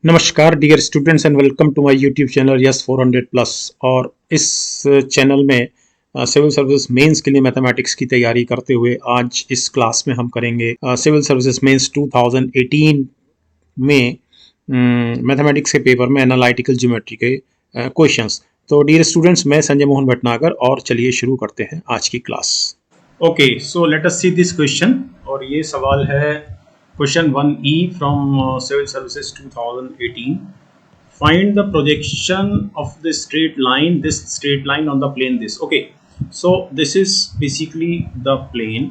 नमस्कार dear students and welcome to my YouTube channel yes 400 plus. और इस channel में सिविल सर्विस मेंस के लिए मैथमेटिक्स की तैयारी करते हुए आज इस क्लास में हम करेंगे सिविल सर्विसेज मेंस 2018 में मैथमेटिक्स के पेपर में एनालिटिकल ज्योमेट्री के क्वेश्चंस। तो डियर स्टूडेंट्स, मैं संजय मोहन भटनागर और चलिए शुरू करते हैं आज की class. Okay, so let us see this question. और ये सवाल है Question 1E from Civil Services 2018. Find the projection of this straight line on the plane this. Okay, so this is basically the plane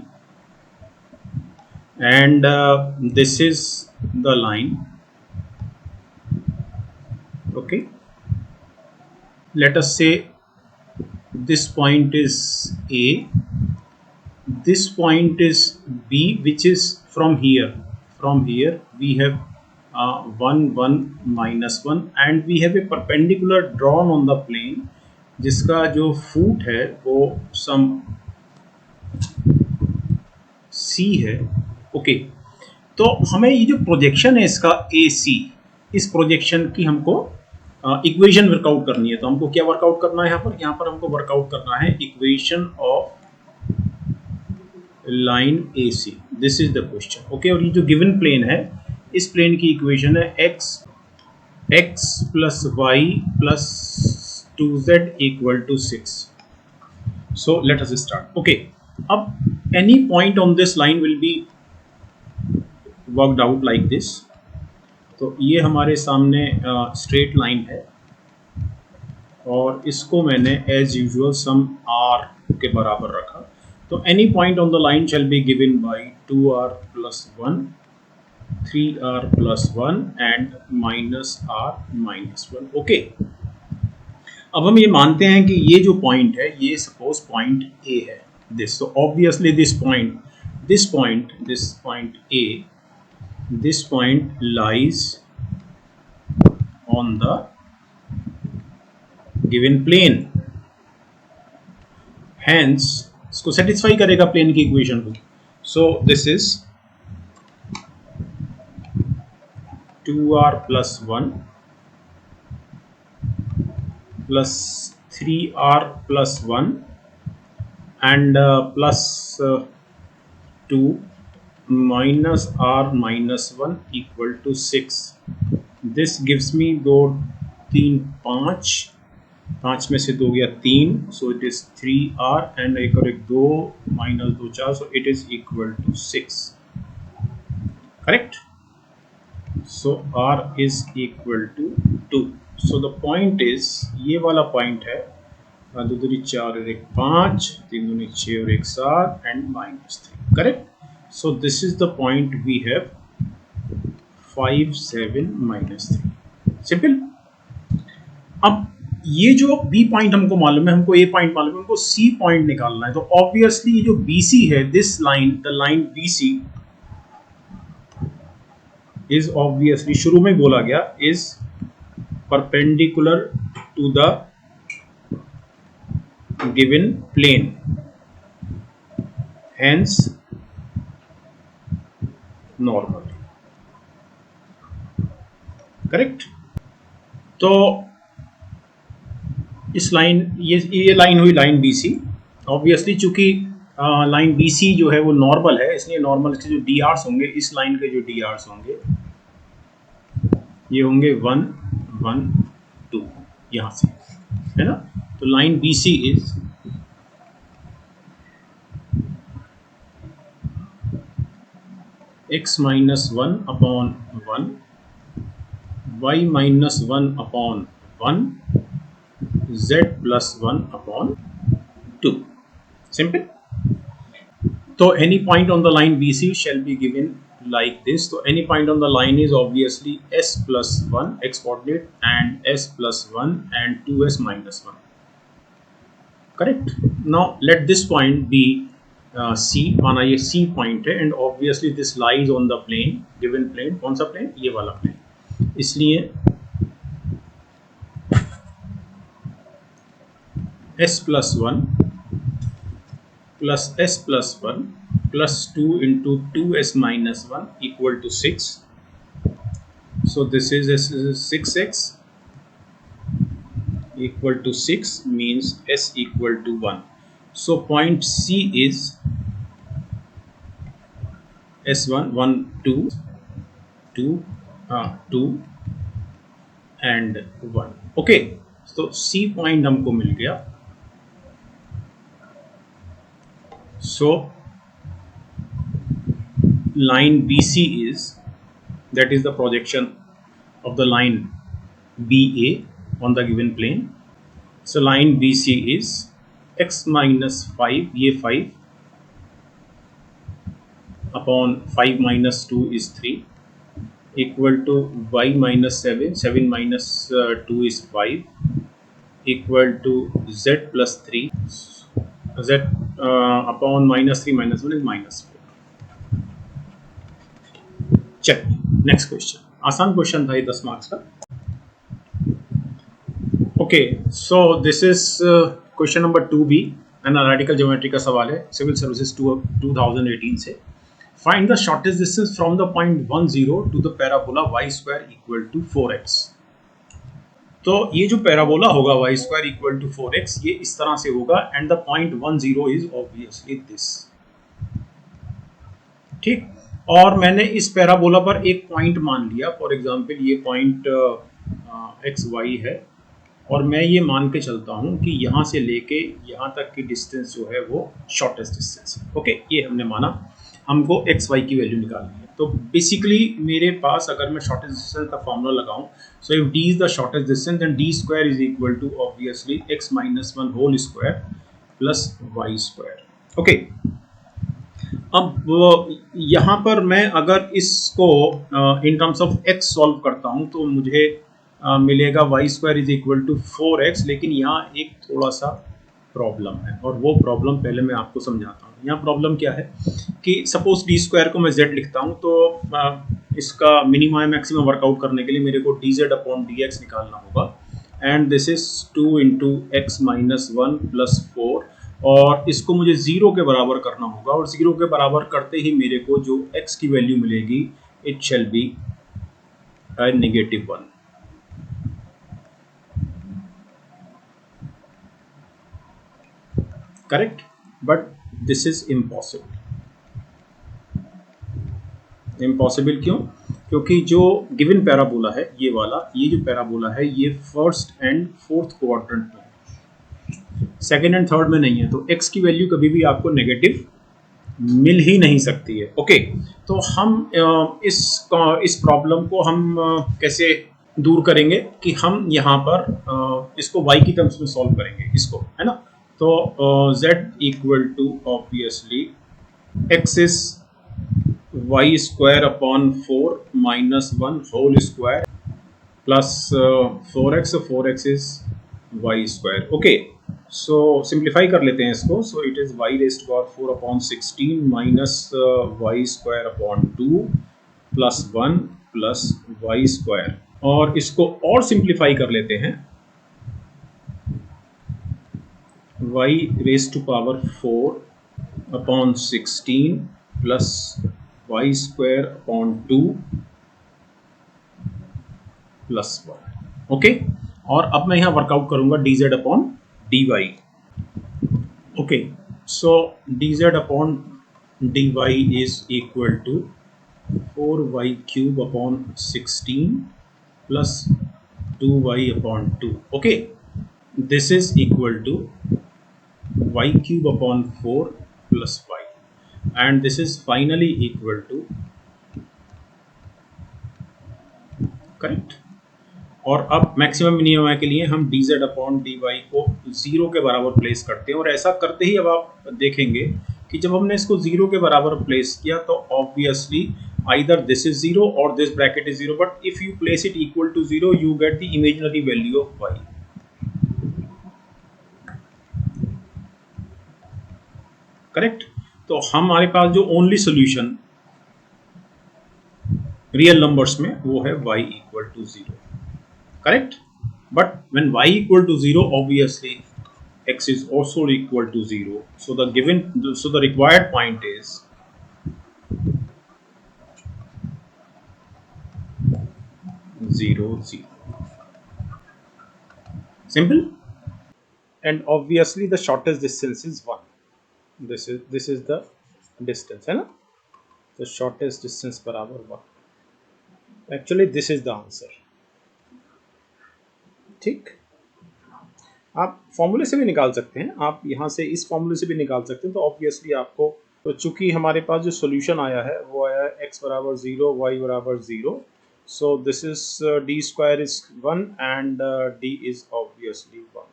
and this is the line. Okay, let us say this point is A, this point is B, which is from here we have 1 1 minus 1 and we have a perpendicular drawn on the plane जिसका जो फूट है वो सम C है। Okay, तो हमें ये जो projection है इसका AC, इस प्रोजेक्शन की हमको इक्वेशन वर्कआउट करनी है। तो हमको क्या वर्कआउट करना है यहाँ पर हमको वर्कआउट करना है equation of line AC। This is the question. Okay, और ये जो गिवन प्लेन है इस प्लेन की इक्वेशन है x plus y plus 2z equal to 6। So let us start. Okay, अब any point on this line will be worked out like this. तो ये हमारे सामने स्ट्रेट लाइन है और इसको मैंने एज यूजुअल सम r के बराबर रखा। तो any point on the line shall be given by 2r plus 1, 3r plus 1 and minus r minus 1. Okay. अब हम ये मानते हैं कि ये जो पॉइंट है ये सपोज पॉइंट A है this. So obviously this point A, this point lies on the given plane. Hence इसको सेटिस्फाई करेगा प्लेन की इक्वेशन को। So this is 2r plus 1 plus 3r plus 1 and plus 2 minus r minus 1 equal to 6। This gives me 2 3 5 में से 2 गया 3, सो it is 3r and एक और एक 2 minus 2 4, so it is equal to 6। Correct? So r is equal to 2। So the point is, ये वाला point है 2 दूनी 4 और 1 5, 3 दूनी 6 और 1 7 and minus 3। Correct? So this is the point we have 5 7 minus 3। Simple. अब ये जो B पॉइंट हमको मालूम है, हमको A पॉइंट मालूम है, हमको C पॉइंट निकालना है। तो ऑब्वियसली ये जो BC है, this line, the line BC is obviously, शुरू में बोला गया, is perpendicular to the given plane, hence normal. Correct? तो इस लाइन, ये लाइन हुई लाइन BC। ऑब्वियसली चूंकि लाइन BC जो है वो नॉर्मल है, इसलिए नॉर्मल के जो DRs होंगे, इस लाइन के जो DRs होंगे ये होंगे 1 1 2, यहां से, है ना। तो line BC is x minus 1 upon 1, y minus 1 upon 1, z plus 1 upon 2. Simple. So any point on the line BC shall be given like this. So any point on the line is obviously s plus 1 x coordinate and s plus 1 and 2s minus 1. Correct? Now let this point be C. माना ये C point है and obviously this lies on the plane, given plane. कौन सा plane? ये वाला plane. इसलिए s plus 1 plus s plus 1 plus 2 into 2s minus 1 equal to 6. So this is 6x equal to 6 means s equal to 1. So point C is s1 1 2 2 2 and 1. Okay, तो C point हमको मिल गया. So line BC is, that is the projection of the line BA on the given plane. So line BC is x minus 5, ये 5 upon 5 minus 2 is 3 equal to y minus 7, 7 minus 2 is 5 equal to z plus 3, z upon minus 3 minus 1 is minus 4. Check. Next question, आसान question था ये, 10 marks का. Okay, so this is question number 2B, analytical geometry का सवाल है, civil services 2018 से. Find the shortest distance from the point 1 0 to the parabola y square equal to 4x. तो ये जो पैराबोला होगा y square equal to 4x, ये इस तरह से होगा and the point 1 0 is obviously this. ठीक, और मैंने इस पैराबोला पर एक पॉइंट मान लिया, फॉर एग्जांपल ये पॉइंट एक्स वाई है, और मैं ये मान के चलता हूँ कि यहाँ से लेके यहाँ तक की डिस्टेंस जो है वो शॉर्टेस्ट डिस्टेंस है. ओके, ये हमने माना, हमको एक्स वाई की वैल्यू निकालनी है. तो बेसिकली मेरे पास अगर मैं शॉर्टेस्ट डिस्टेंस का फॉर्मूला लगाऊं, so if d is the shortest distance then d square is equal to obviously x minus 1 whole square plus y square. Okay, अब यहाँ पर मैं अगर इसको in terms of x solve करता हूँ तो मुझे मिलेगा y square is equal to 4x. लेकिन यहाँ एक थोड़ा सा प्रॉब्लम है, और वो प्रॉब्लम पहले मैं आपको समझाता हूँ. यहाँ प्रॉब्लम क्या है कि सपोज डी स्क्वायर को मैं z लिखता हूँ, तो इसका मिनिमम मैक्सिमम वर्कआउट करने के लिए मेरे को dz अपॉन dx निकालना होगा, and this is 2 into x minus 1 plus 4, और इसको मुझे 0 के बराबर करना होगा, और 0 के बराबर करते ही मेरे को जो x की वैल्यू मिलेगी, it shall be -1. Correct, but this is impossible. Impossible क्यों? क्योंकि जो गिवन पैराबोला है, ये वाला, ये जो पैराबोला है, ये फर्स्ट एंड फोर्थ क्वाड्रेंट में, सेकेंड एंड थर्ड में नहीं है, तो x की वैल्यू कभी भी आपको नेगेटिव मिल ही नहीं सकती है. ओके, तो हम इस प्रॉब्लम को हम कैसे दूर करेंगे कि हम यहाँ पर इसको y की टर्म्स में सॉल्व करेंगे इसको, है ना. तो z equal to obviously x is y square upon 4 minus 1 whole square plus 4x, 4x is y square. Okay, so simplify कर लेते हैं इसको. So it is y raised power 4 upon 16 minus y square upon 2 plus 1 plus y square, और इसको और simplify कर लेते हैं. y raised to power 4 upon 16 plus y square upon 2 plus 1. Okay, और अब मैं यहाँ वर्कआउट करूंगा dz upon dy. Okay, so dz upon dy is equal to 4y cube upon 16 plus 2y upon 2. Okay, this is equal to y cube upon 4 plus y, and this is finally equal to, correct. और अब maximum minimum के लिए हम dz upon dy को 0 के बराबर place करते हैं, और ऐसा करते ही अब आप देखेंगे कि जब हमने इसको 0 के बराबर प्लेस किया तो obviously either this is 0 or this bracket is 0, but if you place it equal to 0 you get the imaginary value of y. Correct. तो हमारे पास जो ओनली सॉल्यूशन रियल नंबर्स में वो है y equal to 0. Correct, but when y equal to 0 obviously x is also equal to 0, so the required point is 0 0. Simple. And obviously the shortest distance is 1. This is the distance, है ना? The shortest distance बराबर 1. Actually this is the answer. ठीक, आप फॉर्मूले से भी निकाल सकते हैं, आप यहाँ से इस फॉर्मूले से भी निकाल सकते हैं। तो ऑब्वियसली आपको, तो चूंकि हमारे पास जो सॉल्यूशन आया है वो आया x बराबर 0, y बराबर 0, सो this is d square is 1 and d is obviously 1.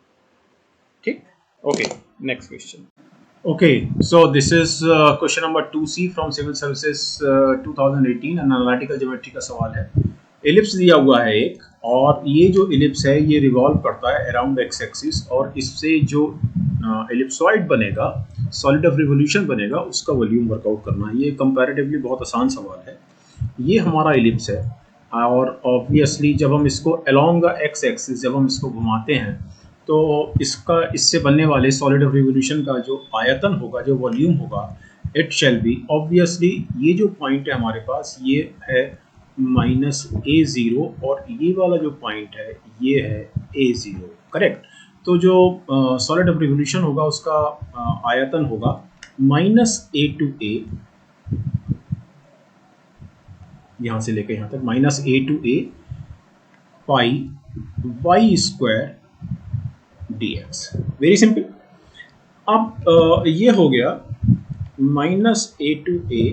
ठीक, okay, next question. Okay, so this is question number 2C from Civil Services 2018, analytical geometry का सवाल है. एलिप्स दिया हुआ है एक, और ये जो एलिप्स है ये रिवॉल्व करता है अराउंड एक्स एक्सिस, और इससे जो एलिप्सॉइड बनेगा, सॉलिड ऑफ रिवोल्यूशन बनेगा, उसका वॉल्यूम वर्कआउट करना है. ये कंपैरेटिवली बहुत आसान सवाल है. ये हमारा एलिप्स है, और ऑब्वियसली जब हम इसको अलोंग द एक्स एक्सिस जब हम इसको घुमाते हैं तो इससे बनने वाले सॉलिड ऑफ रिवोल्यूशन का जो आयतन होगा, जो वॉल्यूम होगा, इट शैल बी ऑब्वियसली, ये जो पॉइंट है हमारे पास ये है -a0, और ये वाला जो पॉइंट है ये है a0. करेक्ट. तो जो सॉलिड ऑफ रिवोल्यूशन होगा उसका आयतन होगा -a to a, यहाँ से लेकर यहाँ तक -a to a pi y square dx. Very simple. अब ये हो गया -a to a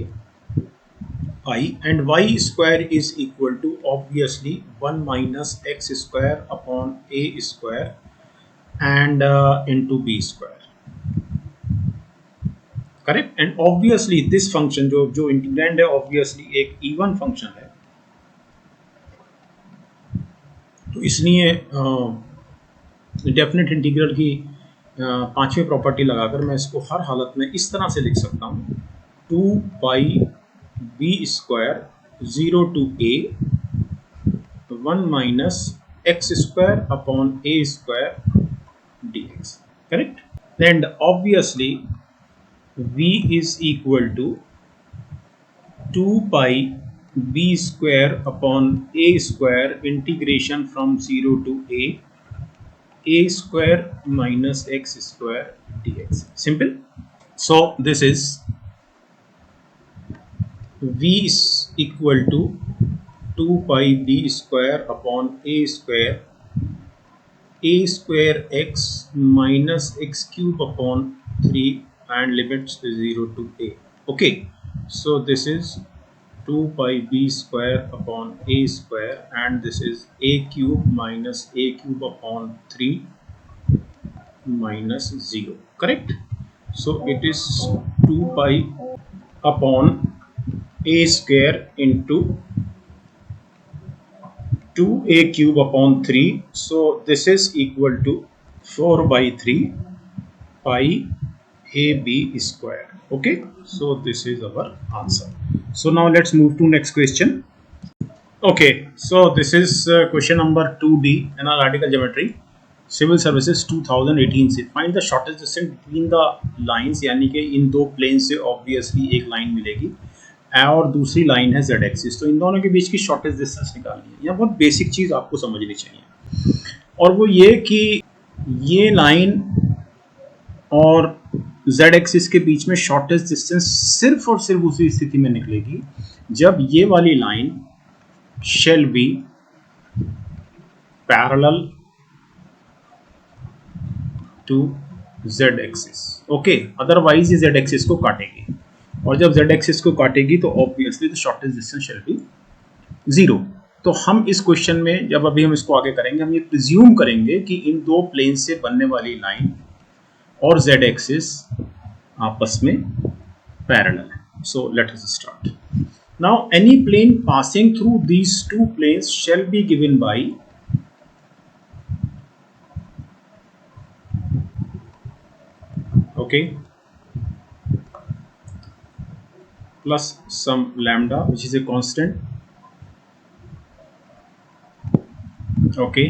pi, and y square is equal to obviously 1 minus x square upon a square and into b square. Correct. And obviously this function जो integrand है obviously एक even function है, तो इसलिए डेफिनेट इंटीग्रल की पांचवी property लगाकर मैं इसको हर हालत में इस तरह से लिख सकता हूँ, 2 पाई b square 0 to a 1 minus x square upon a square dx. Correct. And obviously v is equal to 2 pi b square upon a square integration from 0 to a square minus x square dx. Simple. So this is v is equal to 2 pi b square upon a square x minus x cube upon 3 and limits 0 to a. Okay, so this is 2 pi b square upon a square, and this is a cube minus a cube upon 3 minus 0. Correct. So it is 2 pi upon a square into 2a cube upon 3. So this is equal to 4 by 3 pi ab square. Okay, so this is our answer. So now let's move to next question. Okay, so this is question number 2D, analytical geometry, civil services 2018 से. find the shortest distance between the lines, यानी कि इन दो plane से obviously एक line मिलेगी और दूसरी line है z एक्सिस, तो इन दोनों के बीच की शॉर्टेस्ट डिस्टेंस निकालनी है. यह बहुत बेसिक चीज आपको समझनी चाहिए, और वो ये कि ये लाइन और z एक्सिस के बीच में शॉर्टेस्ट डिस्टेंस सिर्फ और सिर्फ उसी स्थिति में निकलेगी जब ये वाली line shall be parallel to z axis. Okay, otherwise ये z एक्सिस को काटेगी, और जब z एक्सिस को काटेगी तो obviously the shortest distance shall be 0. तो हम इस क्वेश्चन में जब अभी हम इसको आगे करेंगे, हम ये प्रिज्यूम करेंगे कि इन दो प्लेन से बनने वाली लाइन और z एक्सिस आपस में पैरेलल है. सो let us start. Now any plane passing through these two planes shall be given by plus some lambda which is a constant. Okay,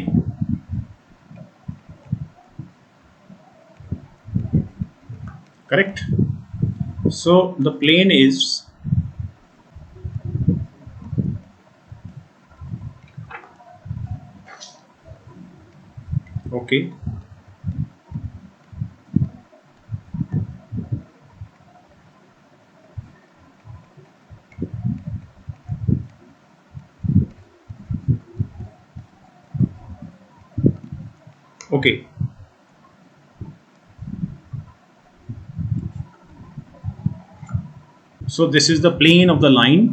correct. So the plane is okay, okay, so this is the plane of the line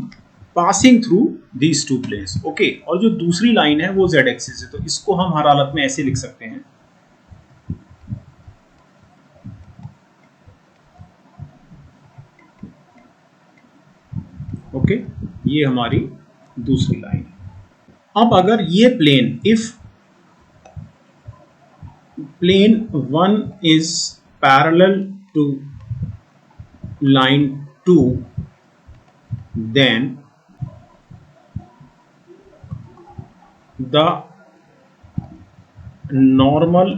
passing through these two planes. Okay, और जो दूसरी line है वो Z axis है, तो इसको हम हर हालत में ऐसे लिख सकते हैं। ओके, ये हमारी दूसरी लाइन है। अब अगर ये plane, if plane 1 is parallel to line 2, then the normal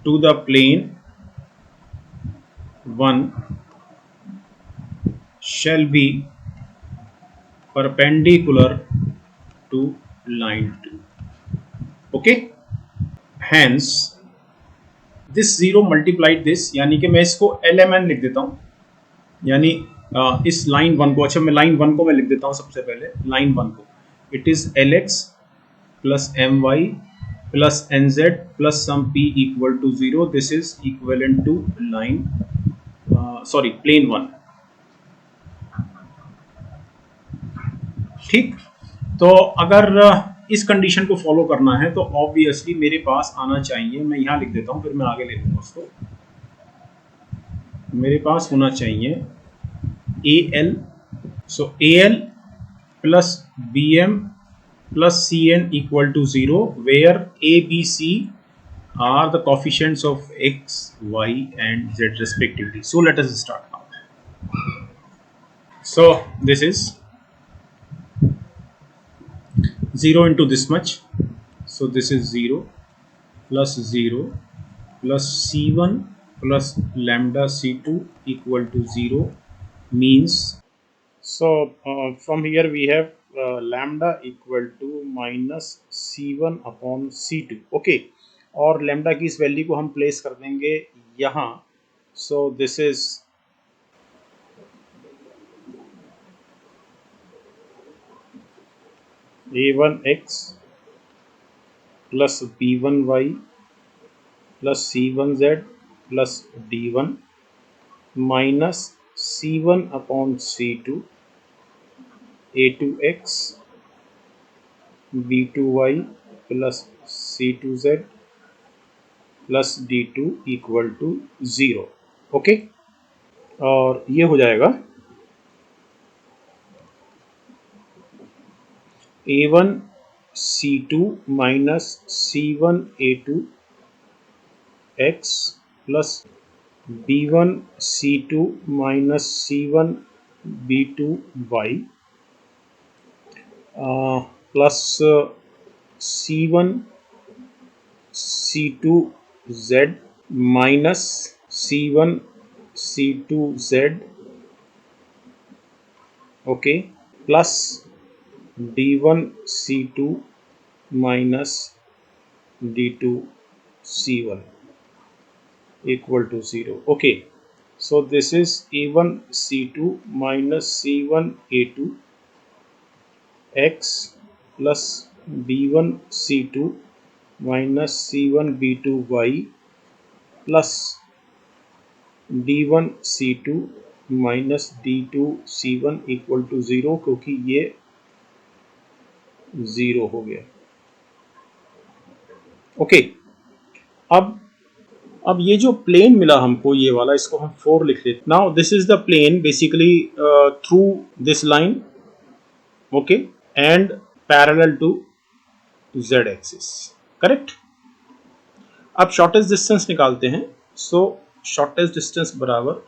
to the plane 1 shall be perpendicular to line 2. Okay, hence this 0 multiplied this, यानी कि मैं इसको LMN लिख देता हूँ, यानी इस लाइन 1 को, अच्छा मैं लाइन 1 को मैं लिख देता हूँ सबसे पहले, लाइन 1 को it is LX plus My plus NZ plus some P equal to 0. This is equivalent to line plane 1. ठीक, तो अगर इस कंडीशन को फॉलो करना है तो ऑब्वियसली मेरे पास आना चाहिए, मैं यहां लिख देता हूं फिर मैं आगे ले लूंगा उसको, मेरे पास होना चाहिए AL, so AL plus BM plus Cn equal to 0, where A, B, C are the coefficients of x, y and z respectively. So let us start now. So this is 0 into this much, so this is 0 plus 0 plus c1 plus lambda c2 equal to 0 means, so from here we have lambda equal to minus c1 upon c2. okay, और lambda की इस value को हम place कर देंगे यहाँ, सो this is a1x plus b1y plus c1z plus d1 minus c1 upon c2 a2x b2y plus c2z plus d2 equal to 0। Okay, और ये हो जाएगा a1 c2 minus c1 a2 x plus b1 c2 minus c1 b2 y plus c1 c2 z minus c1 c2 z, okay, plus d1 c2 minus d2 c1 equal to 0. okay, so this is a1 c2 minus c1 a2 x plus b1 c2 minus c1 b2 y plus d1 c2 minus d2 c1 equal to 0, क्योंकि ये 0 हो गया। Okay, अब ये जो plane मिला हमको, ये वाला, इसको हम 4 लिख लेते। Now this is the plane basically through this line, okay, and parallel to z axis, correct. अब शॉर्टेस्ट डिस्टेंस निकालते हैं। सो शॉर्टेस्ट डिस्टेंस बराबर,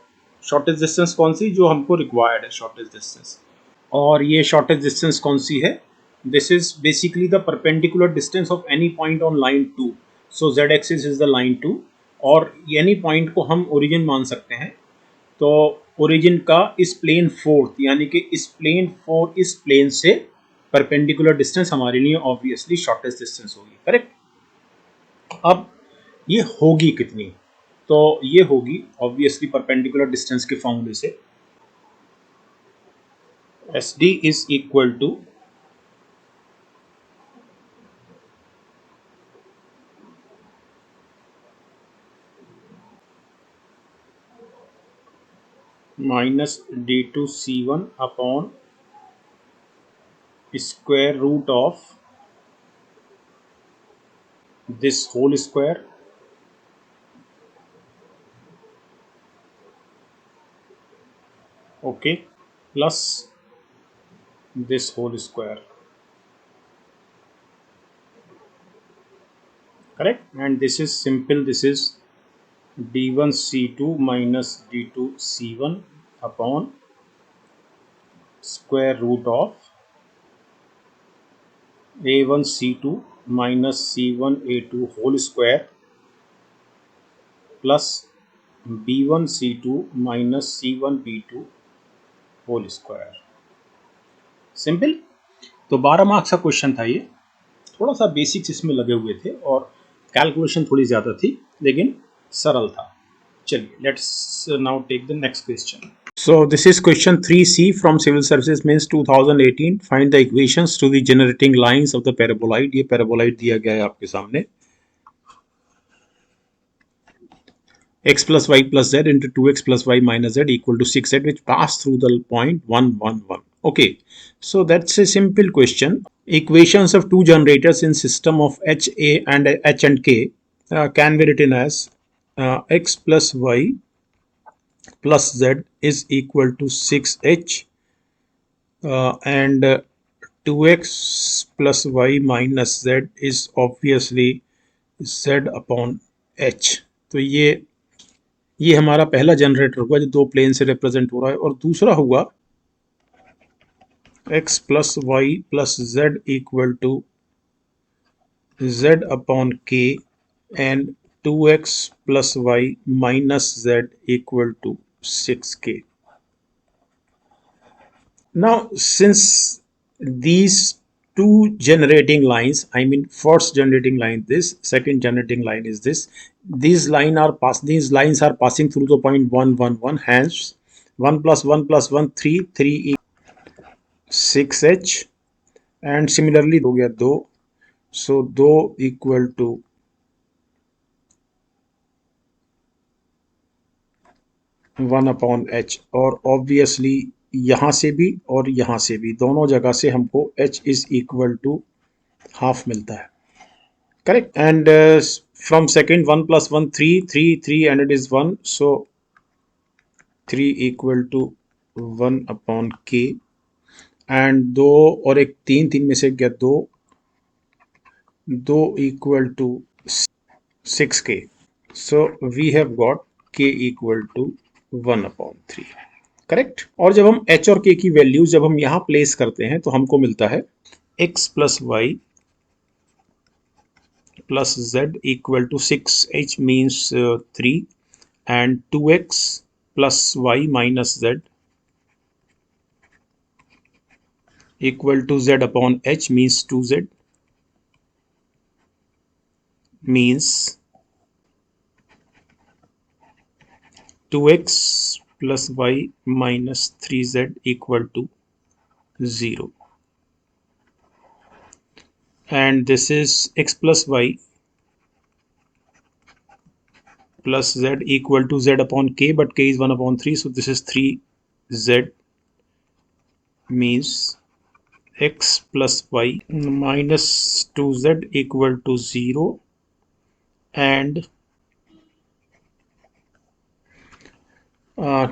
शॉर्टेस्ट डिस्टेंस कौन सी जो हमको रिक्वायर्ड है, शॉर्टेस्ट डिस्टेंस, और ये शॉर्टेस्ट डिस्टेंस कौन सी है, this is basically the perpendicular distance of any point on line 2। So z axis is the line 2 और एनी पॉइंट को हम ओरिजिन मान सकते हैं। तो ओरिजिन का इस प्लेन 4th, यानी कि इस प्लेन 4 इस प्लेन से परपेंडिकुलर डिस्टेंस हमारे लिए ऑब्वियसली शॉर्टेस्ट डिस्टेंस होगी, करेक्ट। अब ये होगी कितनी, तो ये होगी ऑब्वियसली परपेंडिकुलर डिस्टेंस के फॉर्मूले से SD is equal to minus D2C1 upon square root of this whole square okay plus this whole square, correct? And this is simple, this is D1C2 minus D2C1 upon square root of A1C2 minus C1A2 whole square plus B1C2 minus C1B2 whole square. Simple. तो 12 marks का question था ये, थोड़ा सा basics इसमें लगे हुए थे और कैलकुलेशन थोड़ी ज़्यादा थी लेकिन सरल था। चलिए let's now take the next question. So this is question 3C from civil services means 2018। Find the equations to the generating lines of the paraboloid. ये पैराबोलॉइड दिया गया है आपके सामने, x plus y plus z into 2x plus y minus z equal to 6z, which pass through the point 1 1 1. Okay, so that's a simple question. Equations of two generators in system of H A and H and K can be written as x plus y plus z is equal to 6h and 2x plus y minus z is obviously z upon h. तो ये हमारा पहला generator होगा जो दो plane से represent हो रहा है, और दूसरा होगा x plus y plus z equal to z upon k and 2x plus y minus z equal to 6k. Now since these two generating lines, I mean first generating line this, second generating line is this, these lines are passing through the point 1 1 1, hence 1 plus 1 plus 1 3 3 6h and similarly हो गया 2, so 2 equal to 1 upon h, और obviously यहाँ से भी और यहाँ से भी दोनों जगह से हमको h is equal to half मिलता है, correct? And from second 1 plus 1 3 3 3 and it is 1, so 3 equal to 1 upon k and 2 और एक 3 3 में से गया 2 equal to 6k, so we have got k equal to 1 upon 3, correct? और जब हम h और k की वैल्यूज जब हम यहाँ प्लेस करते हैं तो हमको मिलता है x plus y plus z equal to 6h means 3 and 2x plus y minus z equal to z upon h means 2z means 2x plus y minus 3z equal to 0, and this is x plus y plus z equal to z upon k, but k is 1 upon 3, so this is 3z means x plus y minus 2z equal to 0 and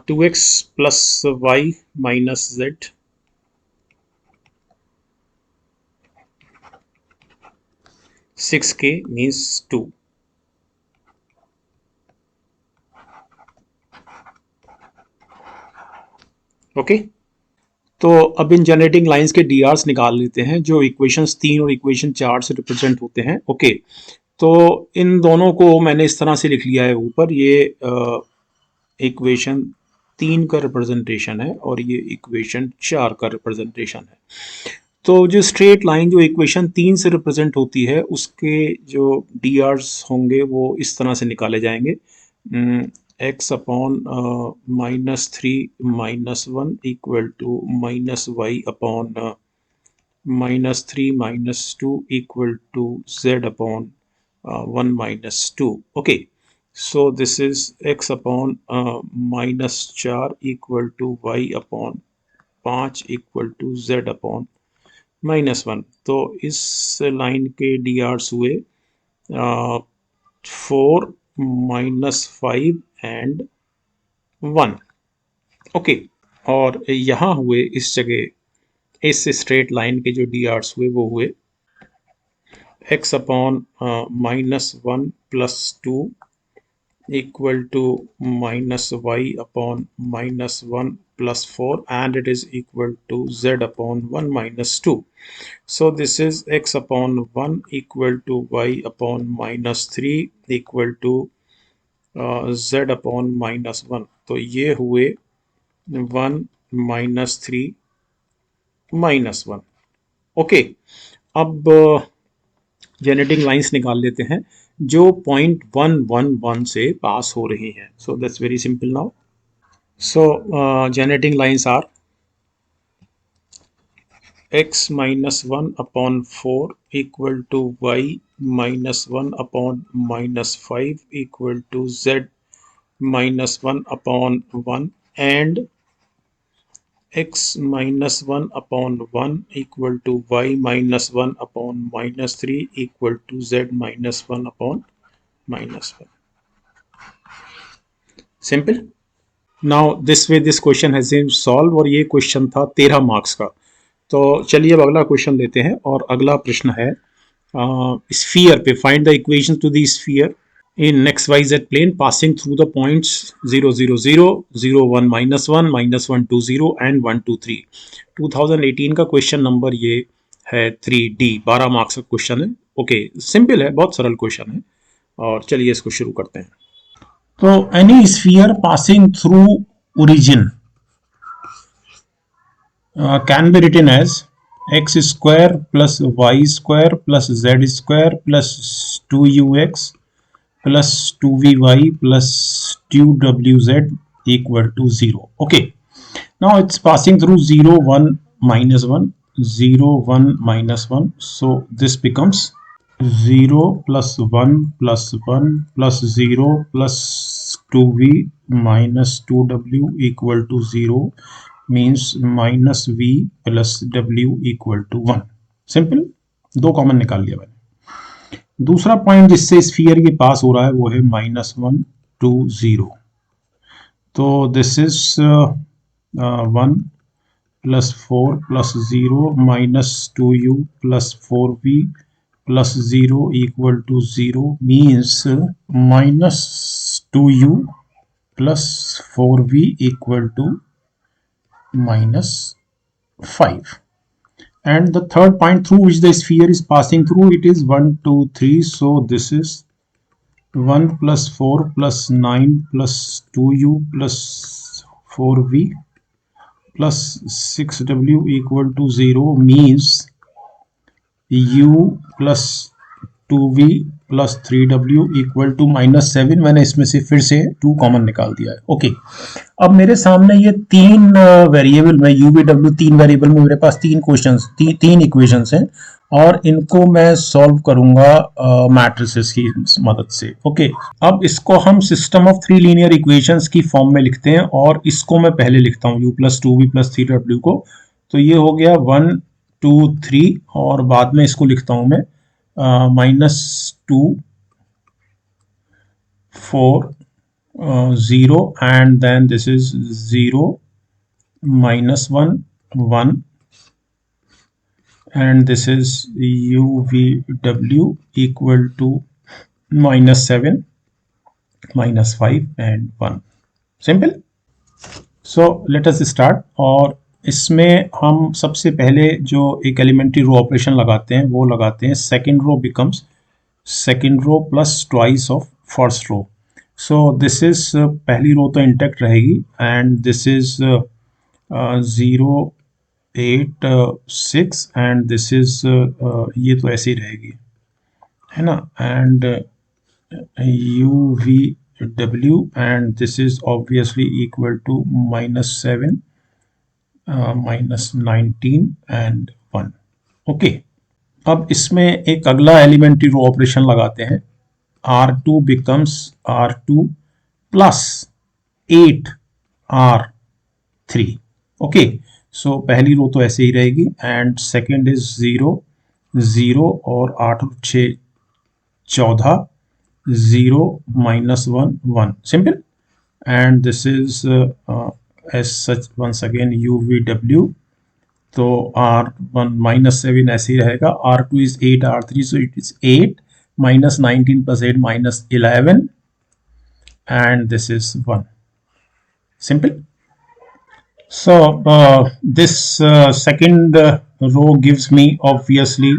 2x plus y minus z (6k) means 2. Okay, तो अब इन generating lines के DRs निकाल लेते हैं जो equations 3 और equation 4 से represent होते हैं। ओके, तो इन दोनों को मैंने इस तरह से लिख लिया है, ऊपर ये इक्वेशन 3 का रिप्रेजेंटेशन है और ये इक्वेशन 4 का रिप्रेजेंटेशन है। तो जो स्ट्रेट लाइन जो इक्वेशन 3 से रिप्रेजेंट होती है उसके जो डी आर्स होंगे वो इस तरह से निकाले जाएंगे। X upon -3 -1 equal to -y upon -3 -2 equal to z upon 1 -2. Okay, so this is x upon -4 equal to y upon 5 equal to z upon -1। तो इस लाइन के डी आर्स हुए 4 -5 एंड 1। ओके, और यहाँ हुए इस जगह इस स्ट्रेट लाइन के जो डी आर्स हुए वो हुए x upon -1 plus 2 equal to -y upon -1 plus 4, and it is equal to z upon 1 minus 2. So this is x upon 1 equal to y upon -3 equal to z upon -1। तो ये हुए 1 -3 -1। Okay, अब genetic lines निकाल लेते हैं जो point 111 से पास हो रही हैं। So that's very simple now. So genetic lines are x -1 upon 4 equal to y -1 upon -5 equal to z -1 upon 1 and x -1 upon 1 equal to y -1 upon -3 equal to z -1 upon -1। Simple. Now this way this question has been solve, और ये question था 13 marks का। तो चलिए अब अगला question लेते हैं, और अगला प्रश्न है स्फीयर पे find the equation two the sphere in xyz plane passing through the points 0 0 0 0 1 -1 -1 2 0 and 1 2 3। 2018 का क्वेश्चन नंबर ये है 3D, 12 मार्क्स का क्वेश्चन है। ओके, सिंपल है, बहुत सरल क्वेश्चन है, और चलिए इसको शुरू करते हैं। तो any sphere passing through origin can be written as x square plus y square plus z square plus 2ux plus 2vy plus 2wz equal to 0. Okay, now it's passing through 0 1 minus 1 0 1 minus 1, so this becomes 0 plus 1 plus 1 plus 0 plus 2v minus 2w equal to 0 means minus v plus w equal to 1। Simple, दो common निकाल लिया मैंने। दूसरा point जिससे sphere के पास हो रहा है वो है -1 2 0। तो दिस इज 1 plus 4 plus 0 minus 2u plus 4v plus 0 equal to 0 means minus 2u plus 4v equal to -5। And the third point through which the sphere is passing through, it is 1 2 3, so this is 1 plus 4 plus 9 plus 2u plus 4v plus 6w equal to 0 means u plus 2v plus 3w equal to -7। मैंने इसमें से फिर से 2 common निकाल दिया है। Okay, अब मेरे सामने ये 3 वेरिएबल में u v w 3 वेरिएबल में मेरे पास 3 क्वेश्चंस 3 इक्वेशंस हैं, और इनको मैं सॉल्व करूंगा मैट्रिसेस की मदद से। ओके, अब इसको हम सिस्टम ऑफ 3 लीनियर इक्वेशंस की फॉर्म में लिखते हैं, और इसको मैं पहले लिखता हूँ u plus 2v plus 3w को। तो ये हो गया 1 2 3, और बाद में इसको लिखता हूं मैं -2 4 0, and then this is 0 -1 1, and this is uvw equal to -7 -5 and 1। Simple. So let us start, और इसमें हम सबसे पहले जो एक एलिमेंट्री रो ऑपरेशन लगाते हैं वो लगाते हैं second row becomes second row plus twice of first row. So this is पहली रो तो इंटैक्ट रहेगी, and this is 0 8 6 and this is ये तो ऐसे ही रहेगी, है ना, and u v w and this is obviously equal to -7 -19 and 1. Okay, अब इसमें एक अगला एलिमेंट्री रो ऑपरेशन लगाते हैं. R2 becomes R2 plus 8R3. Okay, सो पहली रो तो ऐसे ही रहेगी एंड सेकेंड इज 0 0 और 8 और 6 14, 0 -1 1, simple. And this is as such once again UVW. तो R1 -7 ऐसे ही रहेगा. R2 is 8 R3, so it is 8 -19 plus 8 -11 and this is 1, simple. So this second row gives me obviously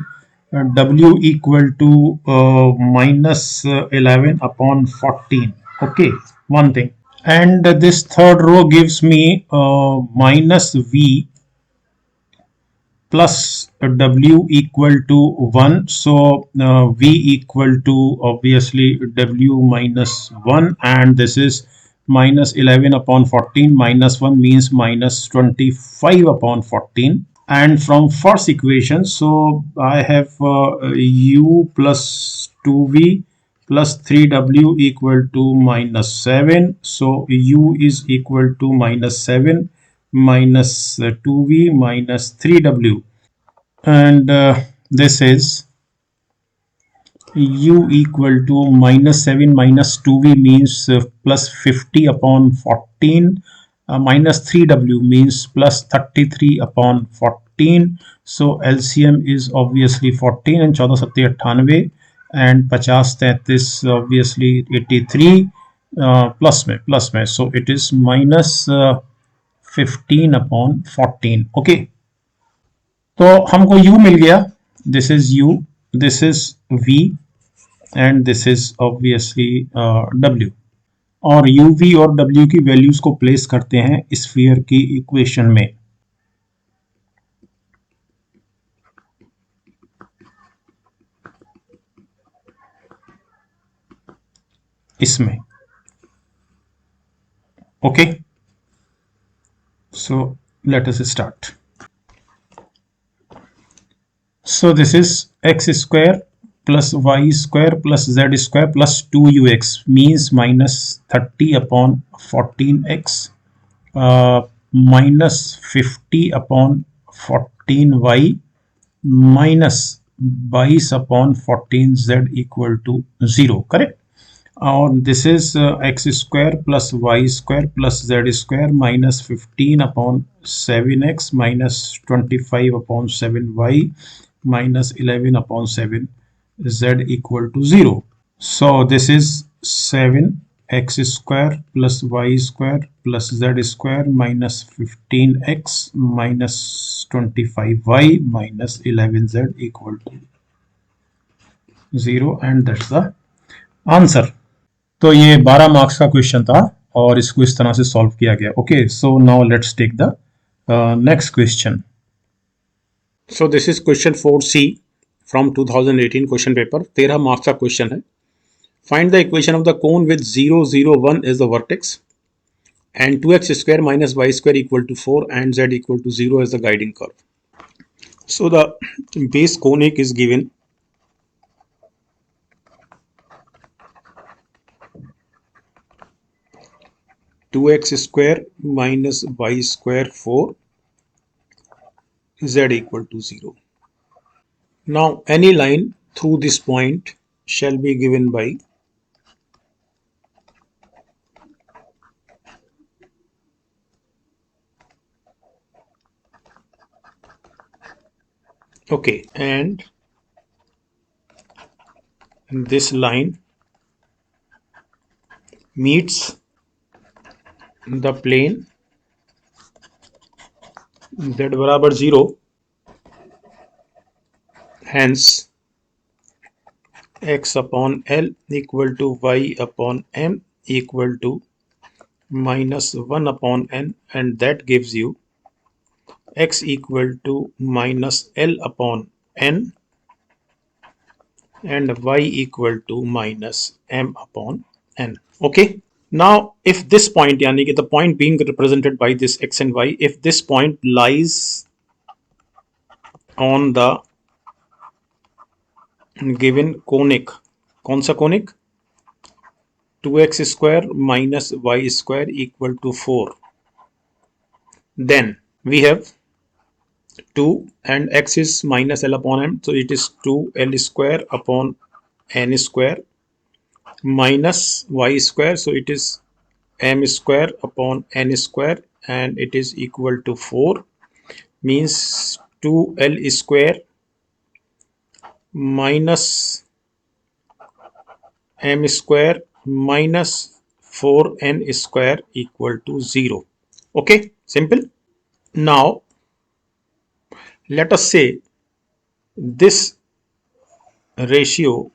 W equal to -11 upon 14. Okay, one thing. And this third row gives me minus V plus W equal to 1. So V equal to obviously W minus 1, and this is minus 11 upon 14. Minus 1 means minus 25 upon 14. And from first equation, so I have U plus 2V plus 3W equal to -7. So U is equal to -7 minus 2V minus 3W. And this is U equal to -7 minus 2V means plus 50 upon 14. Minus 3W means plus 33 upon 14. So LCM is obviously 14 and 14 सत्ते 98 and 50 33 obviously 83 plus में so it is minus 15 upon 14. Okay, तो हमको U मिल गया. This is U, this is V and this is obviously W. और UV और W की values को place करते हैं स्फीयर की इक्वेशन में. इसमें okay, so let us start. So this is x square plus y square plus z square plus 2ux means minus 30 upon 14x minus 50 upon 14y minus 22 upon 14z equal to 0. Correct? And this is x square plus y square plus z square minus 15 upon 7x minus 25 upon 7y minus 11 upon 7 z equal to 0. So this is 7x square plus y square plus z square minus 15x minus 25y minus 11z equal to 0 and that's the answer. तो ये 12 marks का question था और इसको इस तरह से solve किया गया. Okay, so now let's take the next question. So this is question 4C from 2018 question paper. 13 marks का क्वेश्चन है. Find the equation of the cone with 0 0 1 is the vertex and 2x square minus y square equal to 4 and z equal to 0 as the guiding curve. So the base conic is given 2x square minus y square 4 z equal to 0. Now any line through this point shall be given by okay, and this line meets the plane z बराबर 0, hence x upon L equal to y upon m equal to minus 1 upon n, and that gives you x equal to minus L upon n and y equal to minus m upon n. Okay. Now, if this point, yani the point being represented by this x and y, if this point lies on the given conic, कौन सा conic? 2x square minus y square equal to 4. Then we have 2 and x is minus L upon m, so it is 2L square upon n square minus y square, so it is m square upon n square and it is equal to 4, means 2L square minus m square minus 4n square equal to 0. Okay, simple. Now let us say this ratio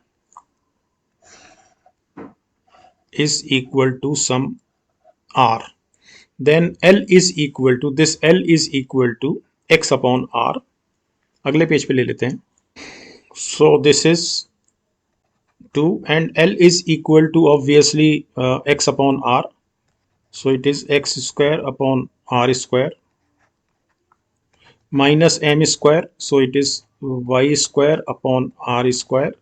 is equal to some r, then L is equal to this, L is equal to x upon r. अगले page पे ले लेते हैं. So this is 2 and L is equal to obviously x upon r, so it is x square upon r square minus m square, so it is y square upon r square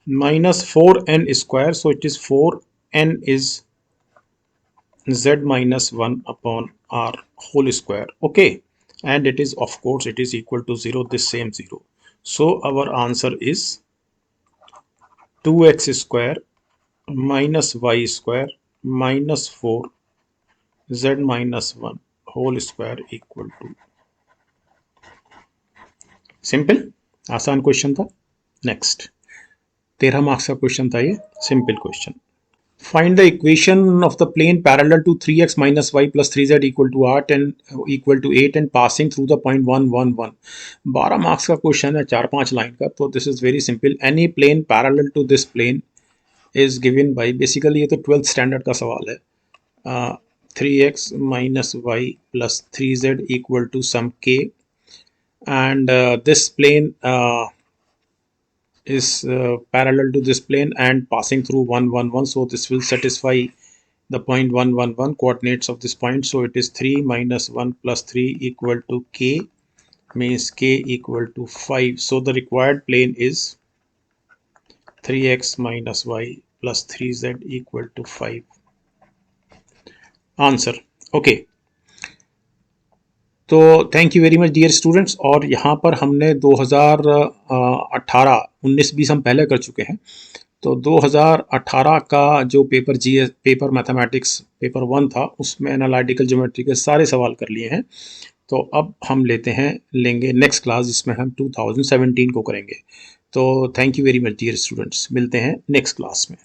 minus 4n square, so it is 4n is z minus 1 upon r whole square. Okay, and it is, of course, it is equal to 0, this same 0. So our answer is 2x square minus y square minus 4 z minus 1 whole square equal to. Simple, आसान question था. Next 13 marks का question था ये, simple question. Find the equation of the plane parallel to 3x minus y plus 3z equal to 8 and passing through the point 1 1 1. 12 marks का question है, 4-5 line का. तो this is very simple. Any plane parallel to this plane is given by, basically ये तो 12th standard का सवाल है. 3x minus y plus 3z equal to some k, and this plane is parallel to this plane and passing through 1 1 1, so this will satisfy the point 1 1 1 coordinates of this point. So it is 3 minus 1 plus 3 equal to k, means k equal to 5. So the required plane is 3x minus y plus 3z equal to 5. Answer. Okay, तो thank you very much dear students. और यहाँ पर हमने 2018 19-20 हम पहले कर चुके हैं. तो 2018 का जो paper GS paper mathematics paper 1 था, उसमें एनालिटिकल ज्योमेट्री के सारे सवाल कर लिए हैं. तो अब हम लेंगे नेक्स्ट क्लास, जिसमें हम 2017 को करेंगे. तो thank you very much dear students, मिलते हैं नेक्स्ट क्लास में.